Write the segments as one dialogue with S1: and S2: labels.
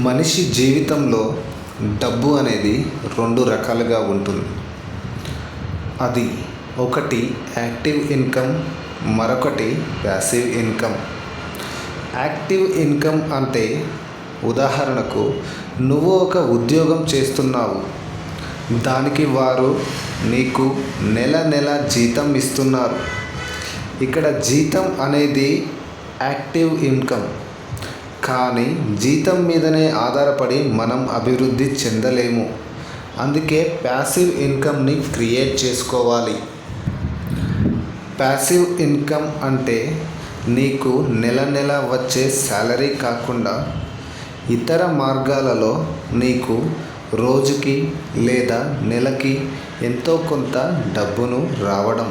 S1: మనిషి జీవితంలో డబ్బు అనేది రెండు రకాలుగా ఉంటుంది. అది ఒకటి యాక్టివ్ ఇన్కమ్, మరొకటి ప్యాసివ్ ఇన్కమ్. యాక్టివ్ ఇన్కమ్ అంటే ఉదాహరణకు నువ్వు ఒక ఉద్యోగం చేస్తున్నావు, దానికి వారు నీకు నెల నెల జీతం ఇస్తున్నారు. ఇక్కడ జీతం అనేది యాక్టివ్ ఇన్కమ్. కానీ జీతం మీదనే ఆధారపడి మనం అభివృద్ధి చెందలేము. అందుకే ప్యాసివ్ ఇన్కమ్ని క్రియేట్ చేసుకోవాలి. ప్యాసివ్ ఇన్కమ్ అంటే నీకు నెల నెల వచ్చే శాలరీ కాకుండా ఇతర మార్గాలలో నీకు రోజుకి లేదా నెలకి ఎంతో కొంత డబ్బును రావడం.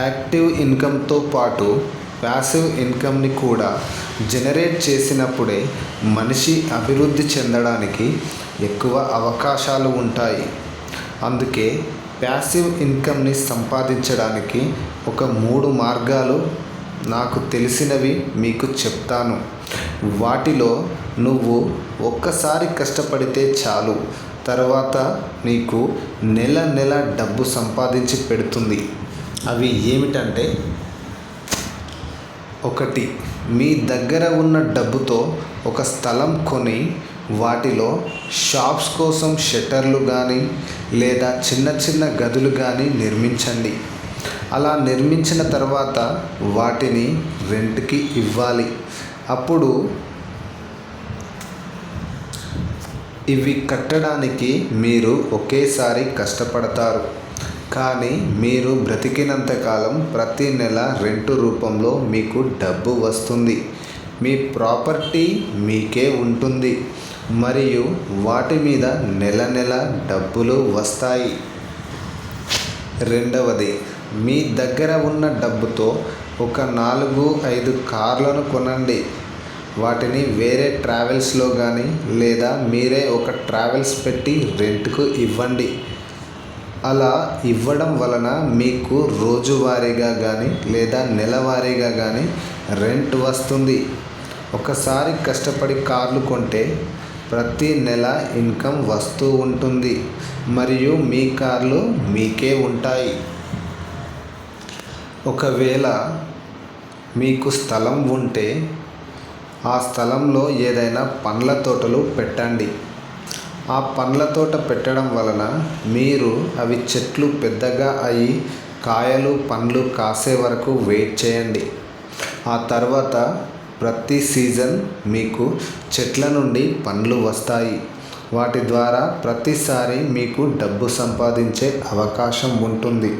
S1: యాక్టివ్ ఇన్కమ్తో పాటు ప్యాసివ్ ఇన్కమ్ని కూడా జనరేట్ చేసినప్పుడే మనిషి అభివృద్ధి చెందడానికి ఎక్కువ అవకాశాలు ఉంటాయి. అందుకే ప్యాసివ్ ఇన్కమ్ని సంపాదించడానికి ఒక 3 మార్గాలు నాకు తెలిసినవి మీకు చెప్తాను. వాటిలో నువ్వు ఒక్కసారి కష్టపడితే చాలు, తర్వాత నీకు నెల నెల డబ్బు సంపాదించి పెడుతుంది. అవి ఏమిటంటే, 1. మీ దగ్గర ఉన్న డబ్బుతో ఒక స్థలం కొని వాటిలో షాప్స్ కోసం షట్టర్లు కానీ లేదా చిన్న చిన్న గదులు కానీ నిర్మించండి. అలా నిర్మించిన తర్వాత వాటిని రెంట్కి ఇవ్వాలి. అప్పుడు ఇవి కట్టడానికి మీరు ఒకేసారి కష్టపడతారు, కానీ మీరు బ్రతికినంతకాలం ప్రతి నెల రెంటు రూపంలో మీకు డబ్బు వస్తుంది. మీ ప్రాపర్టీ మీకే ఉంటుంది మరియు వాటి మీద నెల నెల డబ్బులు వస్తాయి. 2. మీ దగ్గర ఉన్న డబ్బుతో ఒక 4-5 కార్లను కొనండి. వాటిని వేరే ట్రావెల్స్లో కానీ లేదా మీరే ఒక ట్రావెల్స్ పెట్టి రెంట్కు ఇవ్వండి. అలా ఇవ్వడం వలన మీకు రోజువారీగా కానీ లేదా నెలవారీగా కానీ రెంట్ వస్తుంది. ఒకసారి కష్టపడి కార్లు కొంటే ప్రతి నెల ఇన్కమ్ వస్తూ ఉంటుంది మరియు మీ కార్లు మీకే ఉంటాయి. ఒకవేళ మీకు స్థలం ఉంటే ఆ స్థలంలో ఏదైనా పండ్ల తోటలు పెట్టండి. ఆ పండ్ల తోట పెట్టడం వలన మీరు అవి చెట్లు పెద్దగా అయి కాయలు పండ్లు కాసే వరకు వెయిట్ చేయండి. ఆ తర్వాత ప్రతి సీజన్ మీకు చెట్ల నుండి పండ్లు వస్తాయి. వాటి ద్వారా ప్రతిసారి మీకు డబ్బు సంపాదించే అవకాశం ఉంటుంది.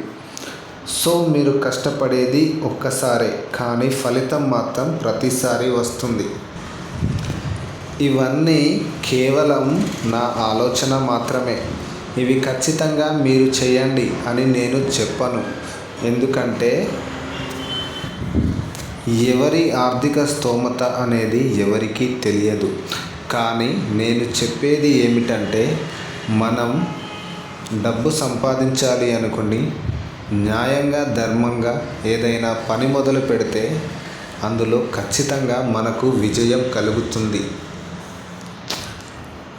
S1: సో మీరు కష్టపడేది ఒక్కసారే, కానీ ఫలితం మాత్రం ప్రతిసారి వస్తుంది. ఇవన్నీ కేవలం నా ఆలోచన మాత్రమే. ఇవి ఖచ్చితంగా మీరు చేయండి అని నేను చెప్పను. ఎందుకంటే ఎవరి ఆర్థిక స్తోమత అనేది ఎవరికీ తెలియదు. కానీ నేను చెప్పేది ఏమిటంటే, మనం డబ్బు సంపాదించాలి అనుకుని న్యాయంగా ధర్మంగా ఏదైనా పని మొదలు పెడితే అందులో ఖచ్చితంగా మనకు విజయం కలుగుతుంది.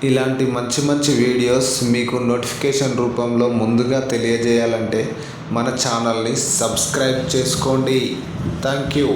S1: ఇలాంటి మంచి మంచి వీడియోస్ మీకు నోటిఫికేషన్ రూపంలో ముందుగా తెలియజేయాలంటే మన ఛానల్ని సబ్స్క్రైబ్ చేసుకోండి. Thank you.